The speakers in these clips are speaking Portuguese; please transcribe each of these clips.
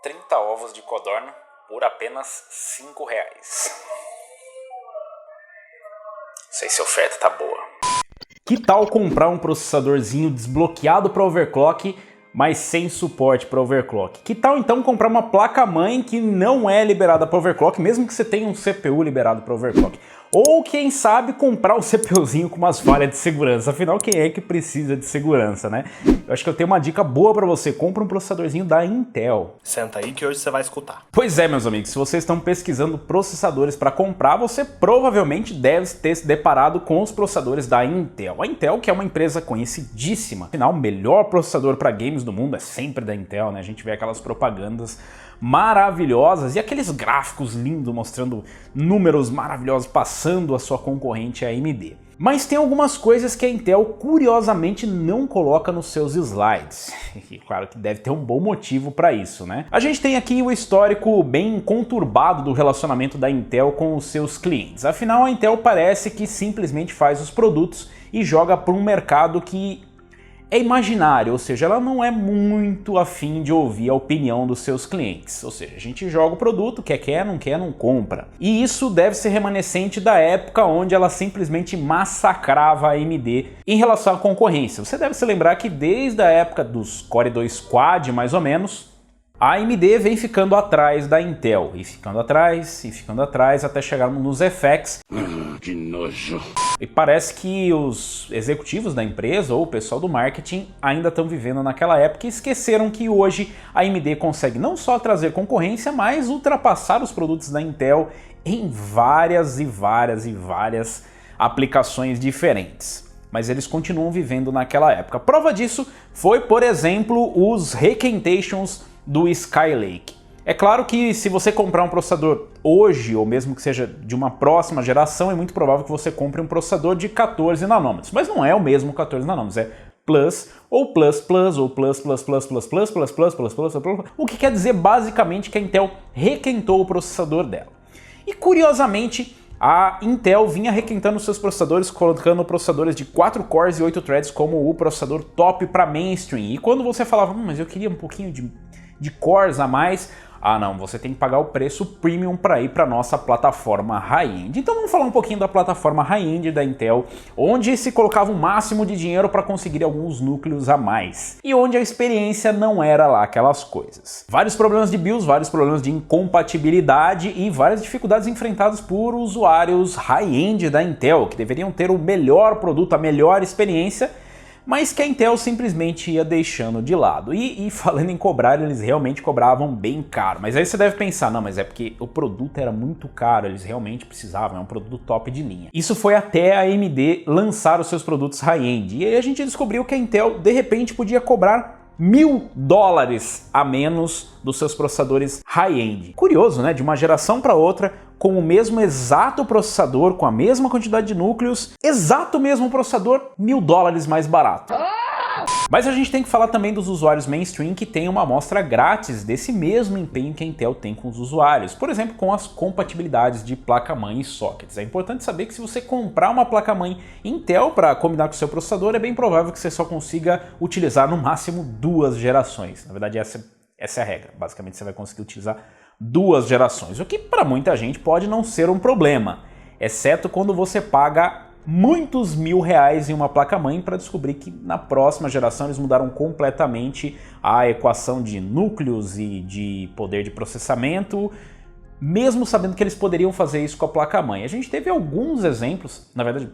30 ovos de codorna por apenas R$5. Não sei se a oferta tá boa. Que tal comprar um processadorzinho desbloqueado para overclock, mas sem suporte para overclock? Que tal então comprar uma placa-mãe que não é liberada para overclock, mesmo que você tenha um CPU liberado para overclock? Ou quem sabe comprar um CPUzinho com umas falhas de segurança, afinal quem é que precisa de segurança, né? Eu acho que eu tenho uma dica boa para você, compra um processadorzinho da Intel. Senta aí que hoje você vai escutar. Pois é, meus amigos, se vocês estão pesquisando processadores para comprar, você provavelmente deve ter se deparado com os processadores da Intel. A Intel, que é uma empresa conhecidíssima, afinal o melhor processador para games do mundo é sempre da Intel, né? A gente vê aquelas propagandas maravilhosas e aqueles gráficos lindos mostrando números maravilhosos passando a sua concorrente a AMD. Mas tem algumas coisas que a Intel curiosamente não coloca nos seus slides. E claro que deve ter um bom motivo para isso, né? A gente tem aqui o histórico bem conturbado do relacionamento da Intel com os seus clientes. Afinal, a Intel parece que simplesmente faz os produtos e joga para um mercado que é imaginário, ou seja, ela não é muito afim de ouvir a opinião dos seus clientes. Ou seja, a gente joga o produto, quer, não compra. E isso deve ser remanescente da época onde ela simplesmente massacrava a AMD em relação à concorrência. Você deve se lembrar que desde a época dos Core 2 Quad, mais ou menos, a AMD vem ficando atrás da Intel, e ficando atrás, até chegar nos FX. Que nojo. E parece que os executivos da empresa ou o pessoal do marketing ainda estão vivendo naquela época e esqueceram que hoje a AMD consegue não só trazer concorrência, mas ultrapassar os produtos da Intel em várias aplicações diferentes. Mas eles continuam vivendo naquela época. Prova disso foi, por exemplo, os requentations do Skylake. É claro que se você comprar um processador hoje, ou mesmo que seja de uma próxima geração, é muito provável que você compre um processador de 14 nanômetros. Mas não é o mesmo 14 nanômetros, é Plus, ou Plus, ou Plus, o que quer dizer basicamente que a Intel requentou o processador dela. E curiosamente, a Intel vinha requentando seus processadores, colocando processadores de 4 cores e 8 threads como o processador top para mainstream. E quando você falava, mas eu queria um pouquinho de cores a mais, ah não, você tem que pagar o preço premium para ir para nossa plataforma high-end. Então vamos falar um pouquinho da plataforma high-end da Intel, onde se colocava o máximo de dinheiro para conseguir alguns núcleos a mais, e onde a experiência não era lá aquelas coisas. Vários problemas de BIOS, vários problemas de incompatibilidade e várias dificuldades enfrentadas por usuários high-end da Intel, que deveriam ter o melhor produto, a melhor experiência, mas que a Intel simplesmente ia deixando de lado. E falando em cobrar, eles realmente cobravam bem caro. Mas aí você deve pensar, não, mas é porque o produto era muito caro, eles realmente precisavam, é um produto top de linha. Isso foi até a AMD lançar os seus produtos high-end. E aí a gente descobriu que a Intel, de repente, podia cobrar $1.000 a menos dos seus processadores high-end. Curioso, né? De uma geração para outra, com o mesmo exato processador, com a mesma quantidade de núcleos, exato mesmo processador, $1.000 mais barato. Mas a gente tem que falar também dos usuários mainstream que têm uma amostra grátis desse mesmo empenho que a Intel tem com os usuários, por exemplo, com as compatibilidades de placa-mãe e sockets. É importante saber que se você comprar uma placa-mãe Intel para combinar com o seu processador, é bem provável que você só consiga utilizar no máximo 2 gerações. Na verdade, essa é a regra. Basicamente, você vai conseguir utilizar 2 gerações, o que para muita gente pode não ser um problema, exceto quando você paga muitos R$1.000 em uma placa-mãe para descobrir que na próxima geração eles mudaram completamente a equação de núcleos e de poder de processamento, mesmo sabendo que eles poderiam fazer isso com a placa-mãe. A gente teve alguns exemplos, na verdade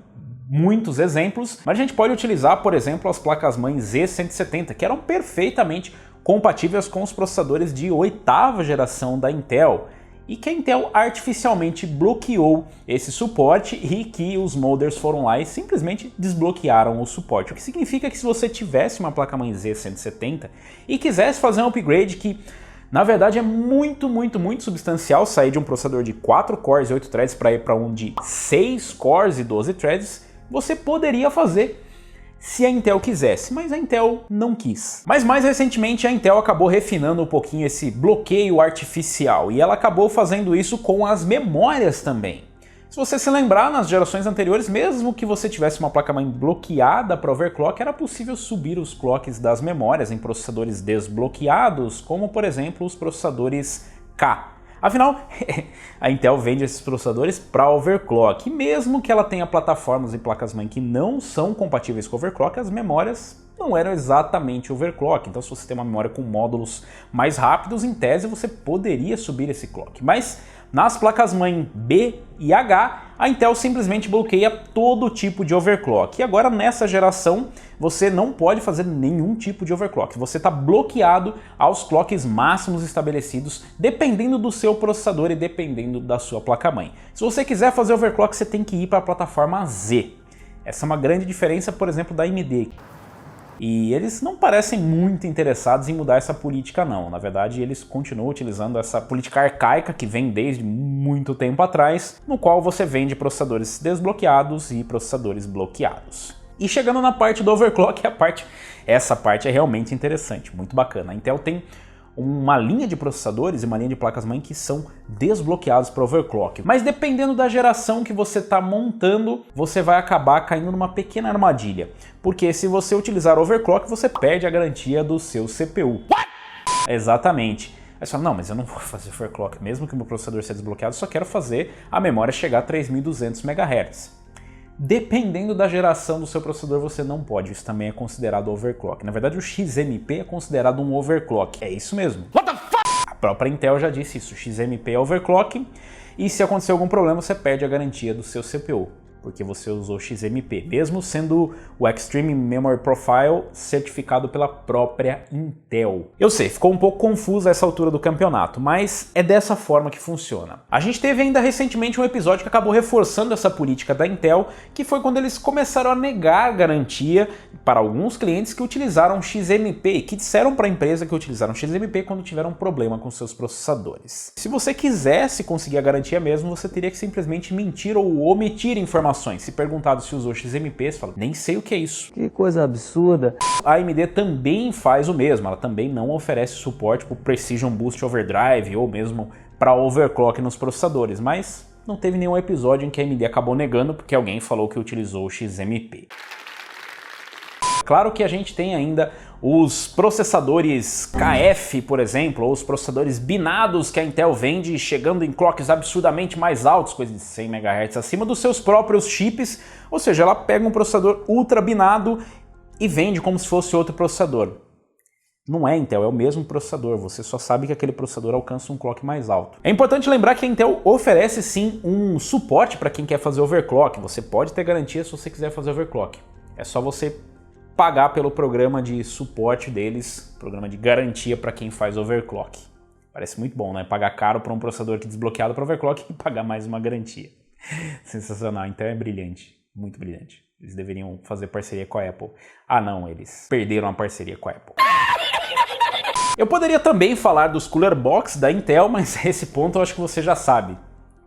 muitos exemplos, mas a gente pode utilizar, por exemplo, as placas-mãe Z170, que eram perfeitamente compatíveis com os processadores de 8ª geração da Intel, e que a Intel artificialmente bloqueou esse suporte e que os modders foram lá e simplesmente desbloquearam o suporte. O que significa que se você tivesse uma placa-mãe Z170 e quisesse fazer um upgrade que na verdade é muito substancial, sair de um processador de 4 cores e 8 threads para ir para um de 6 cores e 12 threads, você poderia fazer se a Intel quisesse, mas a Intel não quis. Mas mais recentemente a Intel acabou refinando um pouquinho esse bloqueio artificial e ela acabou fazendo isso com as memórias também. Se você se lembrar, nas gerações anteriores, mesmo que você tivesse uma placa-mãe bloqueada para overclock, era possível subir os clocks das memórias em processadores desbloqueados, como por exemplo os processadores K. Afinal, a Intel vende esses processadores para overclock, e mesmo que ela tenha plataformas e placas-mãe que não são compatíveis com overclock, as memórias não eram exatamente overclock. Então se você tem uma memória com módulos mais rápidos, em tese você poderia subir esse clock. Mas nas placas-mãe B e H, a Intel simplesmente bloqueia todo tipo de overclock. E agora nessa geração você não pode fazer nenhum tipo de overclock. Você está bloqueado aos clocks máximos estabelecidos, dependendo do seu processador e dependendo da sua placa-mãe. Se você quiser fazer overclock, você tem que ir para a plataforma Z. Essa é uma grande diferença, por exemplo, da AMD. E eles não parecem muito interessados em mudar essa política não. Na verdade, eles continuam utilizando essa política arcaica que vem desde muito tempo atrás, no qual você vende processadores desbloqueados e processadores bloqueados. E chegando na parte do overclock, essa parte é realmente interessante, muito bacana. A Intel tem uma linha de processadores e uma linha de placas-mãe que são desbloqueados para overclock. Mas dependendo da geração que você está montando, você vai acabar caindo numa pequena armadilha. Porque se você utilizar overclock, você perde a garantia do seu CPU. What? Exatamente. Aí você fala, não, mas eu não vou fazer overclock, mesmo que o meu processador seja desbloqueado, só quero fazer a memória chegar a 3200 MHz. Dependendo da geração do seu processador, você não pode. Isso também é considerado overclock. Na verdade, o XMP é considerado um overclock. É isso mesmo. What the fuck? A própria Intel já disse isso. O XMP é overclock e se acontecer algum problema, você perde a garantia do seu CPU, porque você usou XMP, mesmo sendo o Extreme Memory Profile certificado pela própria Intel. Eu sei, ficou um pouco confuso essa altura do campeonato, mas é dessa forma que funciona. A gente teve ainda recentemente um episódio que acabou reforçando essa política da Intel, que foi quando eles começaram a negar garantia para alguns clientes que utilizaram XMP e que disseram para a empresa que utilizaram XMP quando tiveram problema com seus processadores. Se você quisesse conseguir a garantia mesmo, você teria que simplesmente mentir ou omitir informações. Se perguntado se usou XMP, você fala, nem sei o que é isso. Que coisa absurda. A AMD também faz o mesmo, ela também não oferece suporte para Precision Boost Overdrive ou mesmo para overclock nos processadores, mas não teve nenhum episódio em que a AMD acabou negando porque alguém falou que utilizou o XMP. Claro que a gente tem ainda os processadores KF, por exemplo, ou os processadores binados que a Intel vende chegando em clocks absurdamente mais altos, coisa de 100 MHz acima dos seus próprios chips, ou seja, ela pega um processador ultra binado e vende como se fosse outro processador. Não é Intel, é o mesmo processador, você só sabe que aquele processador alcança um clock mais alto. É importante lembrar que a Intel oferece sim um suporte para quem quer fazer overclock, você pode ter garantia se você quiser fazer overclock. É só você pagar pelo programa de suporte deles, programa de garantia para quem faz overclock. Parece muito bom, né? Pagar caro para um processador que é desbloqueado para overclock e pagar mais uma garantia. Sensacional, então é brilhante, muito brilhante. Eles deveriam fazer parceria com a Apple. Ah não, eles perderam a parceria com a Apple. Eu poderia também falar dos Cooler Box da Intel, mas esse ponto eu acho que você já sabe.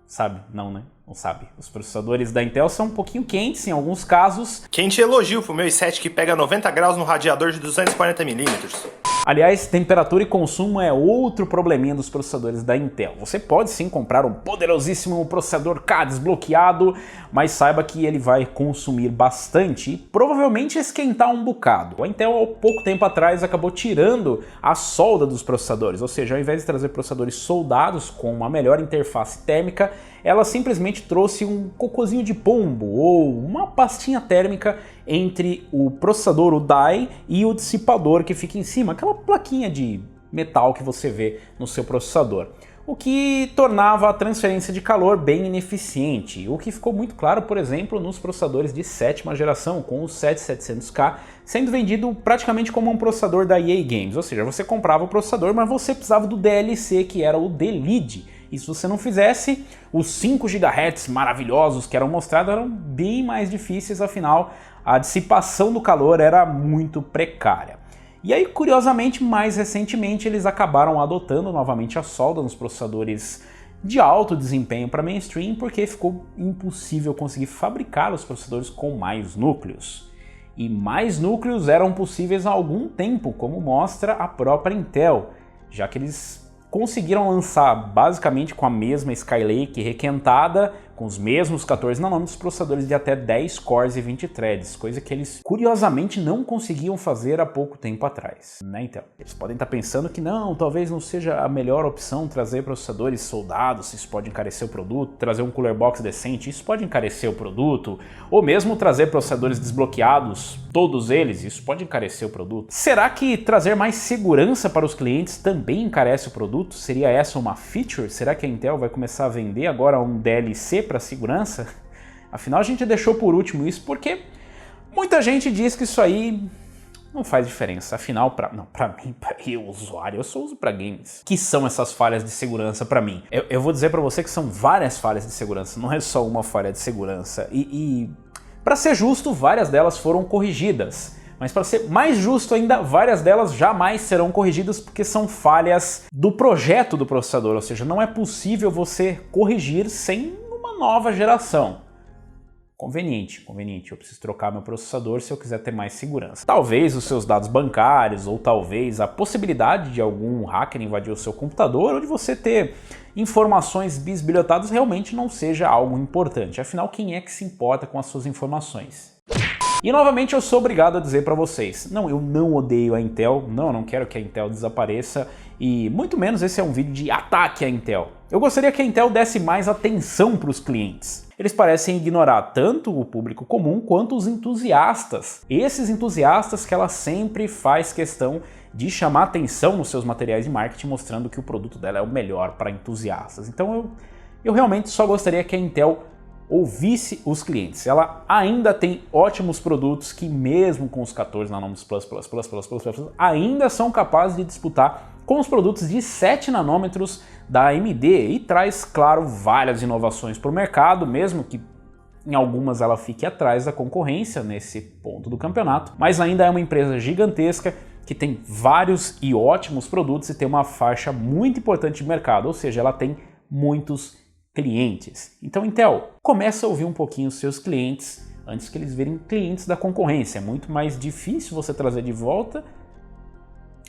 Sabe? Não, né? Não sabe. Os processadores da Intel são um pouquinho quentes em alguns casos. Quente elogio pro meu i7 que pega 90 graus no radiador de 240mm. Aliás, temperatura e consumo é outro probleminha dos processadores da Intel. Você pode sim comprar um poderosíssimo processador K desbloqueado, mas saiba que ele vai consumir bastante e provavelmente esquentar um bocado. A Intel, há pouco tempo atrás, acabou tirando a solda dos processadores, ou seja, ao invés de trazer processadores soldados com uma melhor interface térmica, ela simplesmente trouxe um cocôzinho de pombo ou uma pastinha térmica entre o processador, o die, e o dissipador que fica em cima, aquela plaquinha de metal que você vê no seu processador. O que tornava a transferência de calor bem ineficiente, o que ficou muito claro, por exemplo, nos processadores de 7ª geração, com o 7700K sendo vendido praticamente como um processador da EA Games, ou seja, você comprava o processador, mas você precisava do DLC, que era o D-Lid. E se você não fizesse, os 5 GHz maravilhosos que eram mostrados eram bem mais difíceis, afinal a dissipação do calor era muito precária. E aí, curiosamente, mais recentemente, eles acabaram adotando novamente a solda nos processadores de alto desempenho para mainstream, porque ficou impossível conseguir fabricar os processadores com mais núcleos. E mais núcleos eram possíveis há algum tempo, como mostra a própria Intel, já que eles conseguiram lançar basicamente com a mesma Skylake requentada, com os mesmos 14 nanômetros, processadores de até 10 cores e 20 threads, coisa que eles curiosamente não conseguiam fazer há pouco tempo atrás, né? Então, eles podem estar pensando que não, talvez não seja a melhor opção trazer processadores soldados, isso pode encarecer o produto, trazer um cooler box decente, isso pode encarecer o produto, ou mesmo trazer processadores desbloqueados, todos eles, isso pode encarecer o produto. Será que trazer mais segurança para os clientes também encarece o produto? Seria essa uma feature? Será que a Intel vai começar a vender agora um DLC para segurança? Afinal, a gente deixou por último isso porque muita gente diz que isso aí não faz diferença. Afinal, para mim, para eu, usuário, eu só uso para games. Que são essas falhas de segurança para mim? Eu vou dizer para você que são várias falhas de segurança, não é só uma falha de segurança. E para ser justo, várias delas foram corrigidas. Mas para ser mais justo ainda, várias delas jamais serão corrigidas porque são falhas do projeto do processador, ou seja, não é possível você corrigir sem uma nova geração. Conveniente, eu preciso trocar meu processador se eu quiser ter mais segurança. Talvez os seus dados bancários, ou talvez a possibilidade de algum hacker invadir o seu computador, ou de você ter informações bisbilhotadas realmente não seja algo importante. Afinal, quem é que se importa com as suas informações? E novamente eu sou obrigado a dizer para vocês, não, eu não odeio a Intel, não quero que a Intel desapareça e muito menos esse é um vídeo de ataque à Intel. Eu gostaria que a Intel desse mais atenção para os clientes. Eles parecem ignorar tanto o público comum quanto os entusiastas. Esses entusiastas que ela sempre faz questão de chamar atenção nos seus materiais de marketing mostrando que o produto dela é o melhor para entusiastas. Então eu realmente só gostaria que a Intel ouvisse os clientes. Ela ainda tem ótimos produtos que mesmo com os 14 nanômetros Plus, ainda são capazes de disputar com os produtos de 7 nanômetros da AMD e traz, claro, várias inovações para o mercado, mesmo que em algumas ela fique atrás da concorrência nesse ponto do campeonato, mas ainda é uma empresa gigantesca que tem vários e ótimos produtos e tem uma faixa muito importante de mercado, ou seja, ela tem muitos clientes. Então, Intel, começa a ouvir um pouquinho os seus clientes antes que eles virem clientes da concorrência. É muito mais difícil você trazer de volta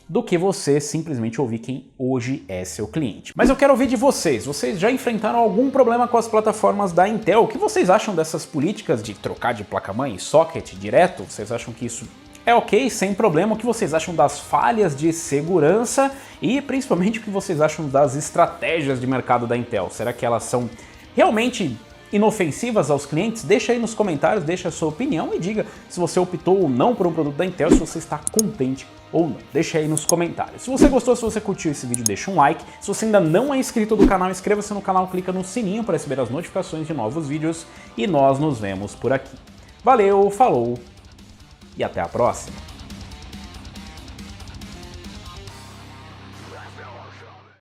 do que você simplesmente ouvir quem hoje é seu cliente. Mas eu quero ouvir de vocês. Vocês já enfrentaram algum problema com as plataformas da Intel? O que vocês acham dessas políticas de trocar de placa-mãe e socket direto? Vocês acham que isso é ok, sem problema? O que vocês acham das falhas de segurança e principalmente o que vocês acham das estratégias de mercado da Intel? Será que elas são realmente inofensivas aos clientes? Deixa aí nos comentários, deixa a sua opinião e diga se você optou ou não por um produto da Intel, se você está contente ou não. Deixa aí nos comentários. Se você gostou, se você curtiu esse vídeo, deixa um like. Se você ainda não é inscrito do canal, inscreva-se no canal, clica no sininho para receber as notificações de novos vídeos e nós nos vemos por aqui. Valeu, falou! E até a próxima!